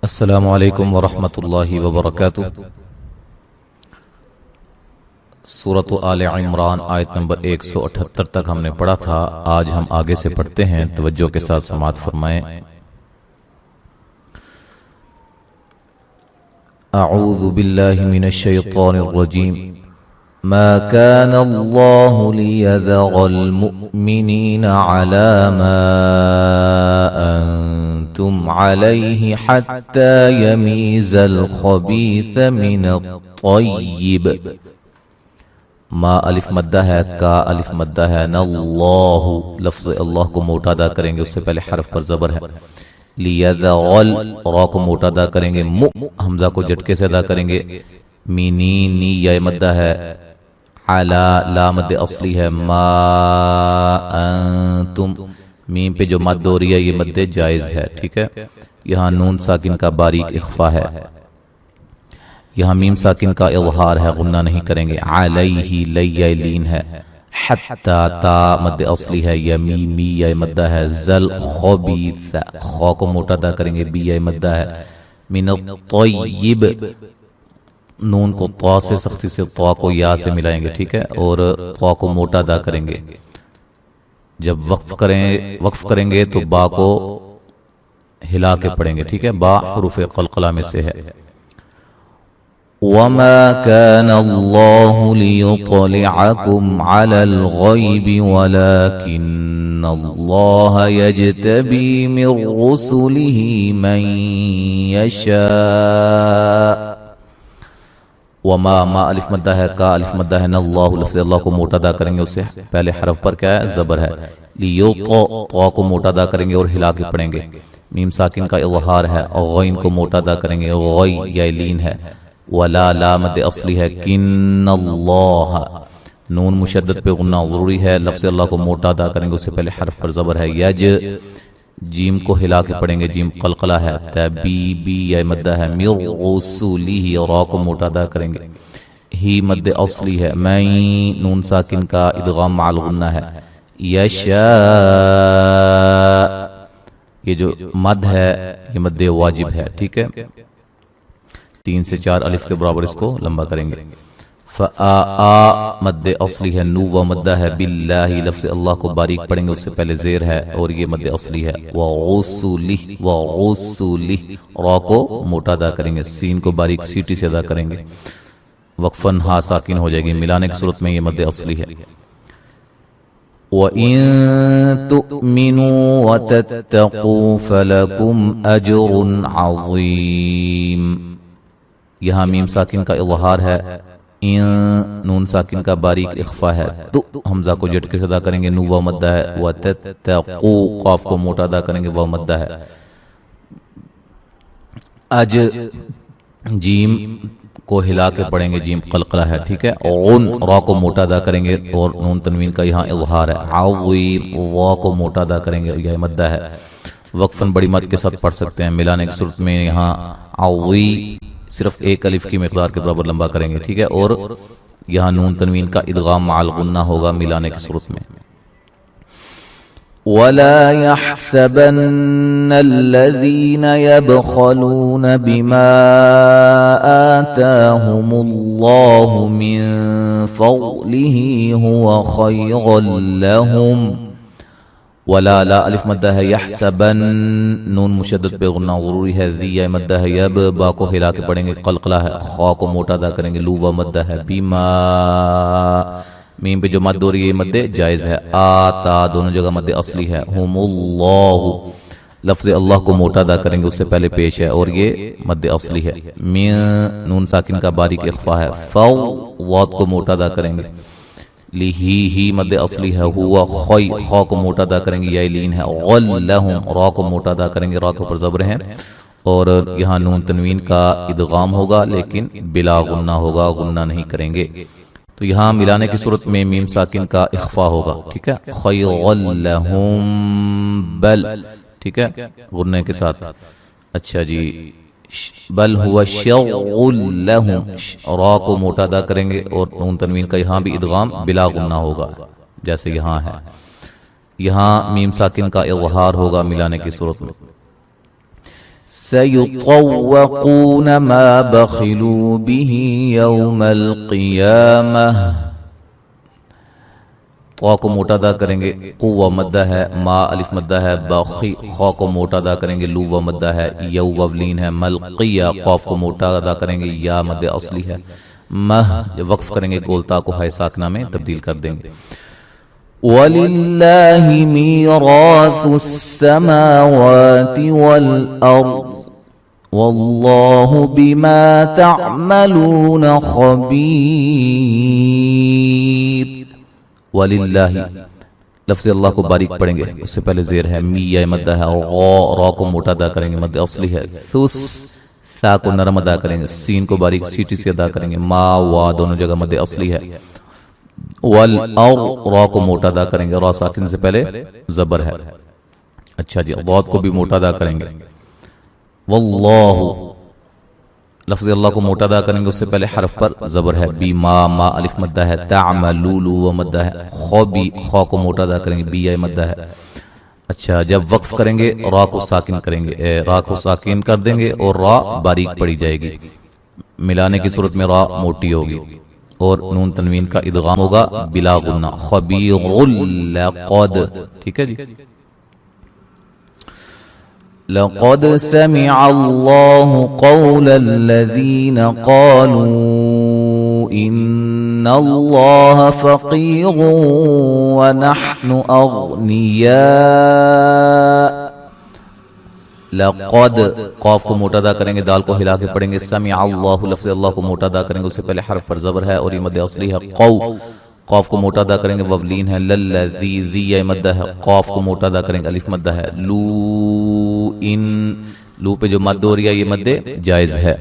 السلام علیکم ورحمۃ اللہ وبرکاتہ۔ سورۃ آل عمران آیت نمبر 178 تک ہم نے پڑھا تھا۔ آج ہم آگے سے پڑھتے ہیں، توجہ کے ساتھ سماعت فرمائیں۔ اعوذ باللہ من الشیطان الرجیم۔ ما كان الله ليذر المؤمنين على ما أنتم عليه حتى يميز الخبيث من الطيب۔ ما الف مدہ ہے، کا الف مدہ ہے، اللہ لفظ اللہ کو موٹا ادا کریں گے، اس سے پہلے حرف پر زبر ہے۔ لیذر را کو موٹا ادا کریں گے، حمزہ کو جھٹکے سے ادا کریں گے۔ مینی یا مدہ ہے، علی لا مد اصلی ہے، ما انتم میم پہ جو مد ہو رہی ہے یہ مد جائز ہے، ٹھیک ہے۔ یہاں نون ساکن کا باریک اخفا ہے، یہاں میم ساکن کا اظہار ہے، غنہ نہیں کریں گے۔ علیہ لی لین ہے، حتی تا مد اصلی ہے، یمی یا مدہ ہے، زل خبیث خو کو موٹا ادا کریں گے، بی یا مدہ ہے، من الطیب نون کو طا سے سختی سے طا کو یا سے ملائیں گے، ٹھیک ہے، اور طا کو موٹا ادا کریں گے۔ جب وقف کریں گے تو با کو ہلا کے پڑھیں گے، ٹھیک ہے۔ با حروف قلقلہ میں سے ہے۔ وَمَا كَانَ اللَّهُ لِيُطْلِعَكُمْ عَلَى الْغَيْبِ وَلَكِنَّ اللَّهَ يَجْتَبِي مِن رُّسُلِهِ مَن يَشَاءُ۔ وما ما الف مدہ ہے، کا الف مدہ ہے، نہ اللہ لفظ اللہ کو موٹا ادا کریں گے، اس سے پہلے حرف پر کیا ہے، زبر ہے۔ لیو کو موٹا ادا کریں گے اور ہلا کے پڑھیں گے۔ میم ساکن کا اظہار ہے، اور غین کو موٹا ادا کریں گے، غی یا لین ہے۔ ولا لا مد اصلی ہے، کن اللہ نون مشدد پہ غنہ ضروری ہے، لفظ اللہ کو موٹا ادا کریں گے، اس سے پہلے حرف پر زبر ہے۔ یج جیم کو ہلا کے پڑھیں گے، جیم قلقلہ ہے، بی یا مدہ ہے، مر رسولہ را کو موٹا ادا کریں گے، ہی مد اصلی ہے، میں نون ساکن کا ادغام مع الغنہ ہے۔ یشاء یہ جو مد ہے یہ مد واجب ہے، ٹھیک ہے، 3 سے 4 الف کے برابر اس کو لمبا کریں گے۔ فآ مد اصلی ہے، نو و مدہ ہے، باللہ لفظ اللہ کو باریک پڑھیں گے، اس سے پہلے زیر ہے اور یہ مد اصلی ہے۔ وغسلہ را کو موٹا ادا کریں گے، سین کو باریک سیٹی سے ادا کریں گے، وقفاً ہا ساکن ہو جائے گی، ملانے کی صورت میں یہ مد اصلی ہے۔ وَإِن تُؤْمِنُوا وَتَتَّقُوا فَلَكُمْ أَجْرٌ عَظِيمٌ۔ یہاں میم ساکن کا اظہار ہے، نون ساکن کا باریک اخفا ہے، تو حمزہ کو جھٹکے سے ادا کریں گے، نو و مدہ ہے، وَتَتَّقُوا قاف کو موٹا ادا کریں گے، و مدہ ہے۔ اج جیم کو ہلا کے پڑھیں گے، جیم قلقلہ ہے، ٹھیک ہے۔ غن را کو موٹا ادا کریں گے اور نون تنوین کا یہاں اظہار ہے۔ عظیم وا کو موٹا ادا کریں گے، یہ مدہ ہے، وقفاً بڑی مد کے ساتھ پڑھ سکتے ہیں، ملانے کی صورت میں یہاں عظیم صرف ایک الف کی مقدار کے برابر لمبا کریں گے، ٹھیک ہے، اور یہاں نون تنوین کا ادغام مع الغنہ ہوگا ملانے کی صورت میں۔ وَلَا يَحْسَبَنَّ الَّذِينَ يَبْخَلُونَ بِمَا آتَاهُمُ اللَّهُ مِن فَضْلِهِ هُوَ خَيْرًا لَهُمْ۔ ولا لا الف مدہ ہے، یحسبن نون مشدد پہ غنہ ضروری ہے، ذی یا مدہ ہے، یب با کو ہلا کے پڑھیں گے، قلقلہ ہے، خا کو موٹا ادا کریں گے، لو و مدہ ہے، بیما میم پہ جو مد ہو رہی ہے یہ مد جائز ہے، آتا دونوں جگہ مد اصلی ہے، ہم اللہ لفظ اللہ کو موٹا ادا کریں گے، اس سے پہلے پیش ہے اور یہ مد اصلی ہے۔ نون ساکن کا باریک اخفا ہے، فو واد کو موٹا ادا کریں گے، ہی مد اصلی ہے، ہوا خوی خا کو موٹا ادا کریں گے، یا لین ہے، غلہم را کو موٹا ادا کریں گے، را کے اوپر زبر ہیں، اور یہاں نون تنوین کا ادغام ہوگا لیکن بلا غنہ ہوگا، غنہ نہیں کریں گے، تو یہاں ملانے کی صورت میں میم ساکن کا اخفا ہوگا، ٹھیک ہے، خیغلہم بل، ٹھیک ہے، غنہ کے ساتھ۔ اچھا جی، بل ہوا شغل لہم را کو موٹا ادا کریں گے اور نون تنوین کا یہاں بھی ادغام بلا غنہ ہوگا جیسے یہاں ہے، یہاں میم ساکن کا اظہار ہوگا ملانے کی صورت میں۔ سيطوقون ما بخلوا به يوم القيامة. طا کو موٹا ادا کریں گے، قوہ مدہ ہے، ما الف مدہ ہے، باخی خا کو موٹا ادا کریں گے، لو و مدہ ہے، یو وولین ہے، ملقیہ قاف کو موٹا ادا کریں گے، یا مد اصلی ہے، مہ وقف کریں گے، گولتا کو ہے ساکنہ میں تبدیل کر دیں گے. وَلِلَّهِ مِيرَاثُ السَّمَاوَاتِ وَالْأَرْضِ وَاللَّهُ بِمَا تَعْمَلُونَ خَبِيرٌ. وَلِلَّهِ لفظ اللہ کو باریک پڑھیں گے، اس سے پہلے زیر ہے، می یا مدہ ہے، را کو موٹا ادا کریں گے، مد اصلی ہے، ثس ثا کو نرم ادا کریں گے، سین کو باریک سیٹی سے ادا کریں گے، ما وا دونوں جگہ مد اصلی ہے، والارض را کو موٹا ادا کریں گے، را ساکن سے پہلے زبر ہے. اچھا جی، ضاد کو بھی موٹا ادا کریں گے. واللہ لفظ اللہ کو موٹا ادا کریں گے، اس سے پہلے حرف پر زبر ہے، بی ما ما الف مدہ ہے، تعملولو و مدہ ہے، خوبی خا کو موٹا ادا کریں گے، بی یا مدہ ہے. اچھا، جب وقف کریں گے را کو ساکن کریں گے، را کو ساکن کر دیں گے اور را باریک پڑی جائے گی، ملانے کی صورت میں را موٹی ہوگی اور نون تنوین کا ادغام ہوگا بلا غنہ. خبیر لقد، ٹھیک ہے جی. لقد سمع الله قول الذين قالوا إن الله فقير ونحن أغنياء. لقد قاف کو موٹا ادا کریں گے، دال کو ہلا کے پڑھیں گے، سمع اللہ لفظ اللہ کو موٹا ادا کریں گے، اس سے پہلے حرف پر زبر ہے اور یہ مد اصلی ہے، قو قاف کو موٹا ادا کریں گے، وولین ہے، للذی ذی یا مدہ ہے، قاف کو موٹا ادا کریں گے، الف مدہ ہے، لو ان لو پہ جو مد ہو رہی ہے یہ مد جائز ہے،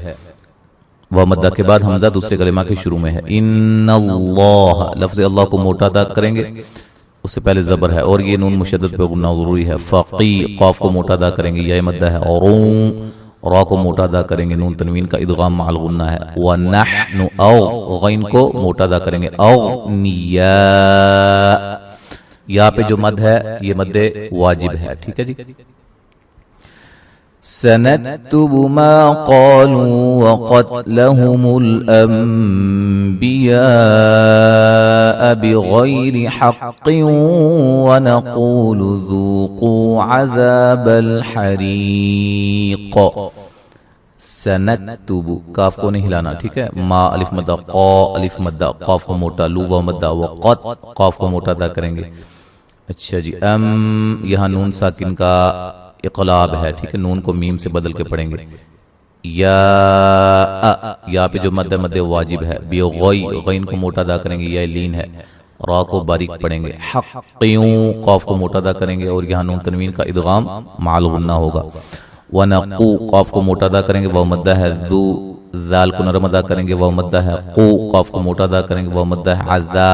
وہ مدہ کے بعد حمزہ دوسرے کلمہ کے شروع میں ہے. ان اللہ لفظ اللہ کو موٹا ادا کریں گے، اس سے پہلے زبر ہے اور یہ نون مشدد پہ غنہ ضروری ہے. فقی قاف کو موٹا ادا کریں گے، یا مدہ ہے، اور را کو موٹا ادا کریں گے، نون تنوین کا ادغام مع الغنہ ہے. وَنَحْنُ او غین کو موٹا ادا کریں گے، اغنیاء یا پہ جو مد ہے یہ مد واجب ہے، ٹھیک ہے جی. سنكتب ما قالوا وقتلهم الأنبياء بغير حق ونقول ذوقوا عذاب الحريق. سنكتب کاف کو نہیں ہلانا، ٹھیک ہے. ما الف مدہ، قا الف مدہ، قاف کو موٹا، لو و مدہ، وقت قاف کو موٹا ادا کریں گے. اچھا جی، یہاں نون ساکن کا اقلاب ہے، ٹھیک ہے، نون کو میم سے بدل کے پڑھیں گے. یا پہ جو مد مد واجب ہے، بی غی غین کو موٹا ادا کریں گے، یا لین ہے، را کو باریک پڑھیں گے، حقیوں قاف کو موٹا ادا کریں گے اور یہاں نون تنوین کا ادغام مع الغنہ ہوگا. ونقو قاف کو موٹا ادا کریں گے، وہ مدہ ہے، ذو ذال کو نرم ادا کریں گے، وہ مدہ ہے، قو قاف کو موٹا ادا کریں گے، وہ مدہ ہے، عذا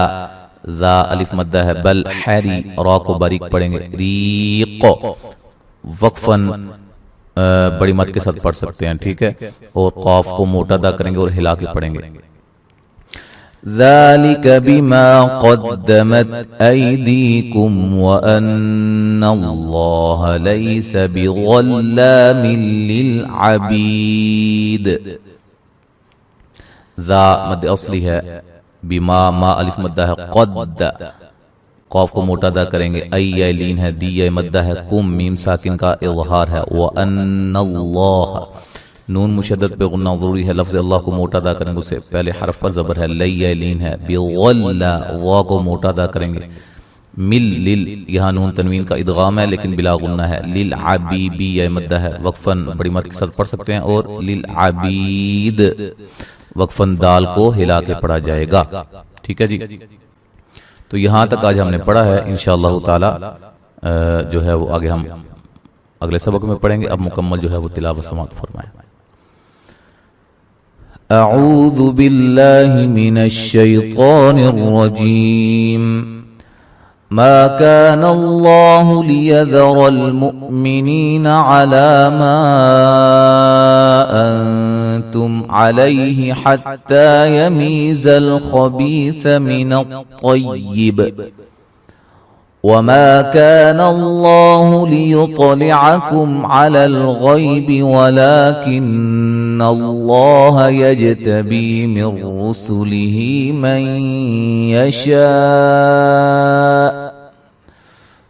ذا الف مدہ ہے، بل حری را کو باریک پڑھیں گے، ریق وقفاً بڑی مد کے ساتھ پڑھ سکتے ہیں، ٹھیک ہے، اور قاف کو موٹا ادا کریں گے اور ہلا کے پڑھیں گے. ذَلِكَ بِمَا قَدَّمَتْ أَيْدِيكُمْ وَأَنَّ اللَّهَ لَيْسَ بِظَلَّامٍ لِلْعَبِيدِ. ذا مد اصلی ہے، بما ما الف مدہ ہے، قد قاف کو موٹا ادا کریں گے، ای لین ہے، دی مدہ ہے، کم میم ساکن کا اظہار ہے، وَأَنَّ اللَّهَ نون مشدد پہ غنہ ضروری ہے، لفظ اللہ کو موٹا ادا کریں گے، اسے پہلے حرف پر زبر ہے، لی لین ہے، بِغَلَّ وا کو موٹا ادا کریں گے، مل لل یہاں نون تنوین کا ادغام ہے لیکن بلا غنہ ہے، لِلْعَبِيبِ یا مدہ ہے، وقفاً بڑی مد کے ساتھ پڑھ سکتے ہیں، اور لِلْعَبِيد وقفاً دال کو ہلا کے پڑھا جائے گا، ٹھیک ہے جی. تو یہاں تک آج ہم نے پڑھا ہے، انشاءاللہ تعالی جو ہے وہ آگے ہم اگلے سبق میں پڑھیں گے. اب مکمل جو ہے وہ تلاوت سماعت فرمائیں. اعوذ باللہ من الشیطان الرجیم. ما كان الله ليذر المؤمنين على ما أنتم عليه حتى يميز الخبيث من الطيب وما كان الله ليطلعكم على الغيب ولكن الله يجتبي من رسله من يشاء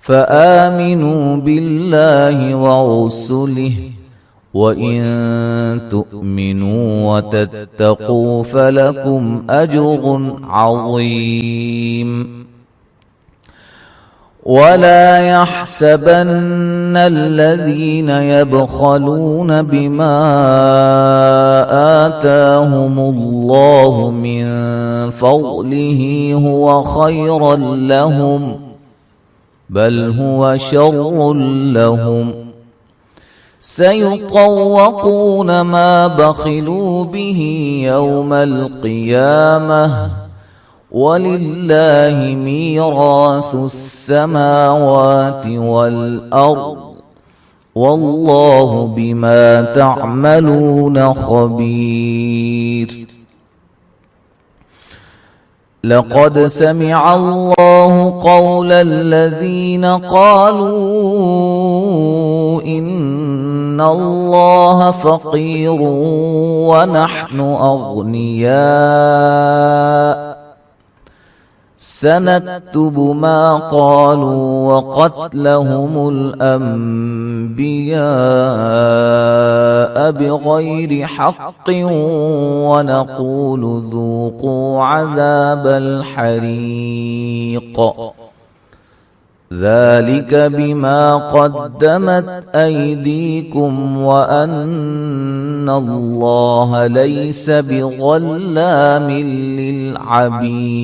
فآمنوا بالله ورسله وإن تؤمنوا وتتقوا فلكم أجر عظيم ولا يحسبن الذين يبخلون بما آتاهم الله من فضله هو خيرا لهم بل هو شر لهم سيطوقون ما بخلوا به يوم القيامة ولله ميراث السماوات والأرض والله بما تعملون خبير لقد سمع الله قول الذين قالوا إن الله فقير ونحن أغنياء سنكتب ما قالوا وقتلهم الأنبياء بغير حق ونقول ذوقوا عذاب الحريق ذلك بما قدمت أيديكم وأن الله ليس بظلام للعبيد।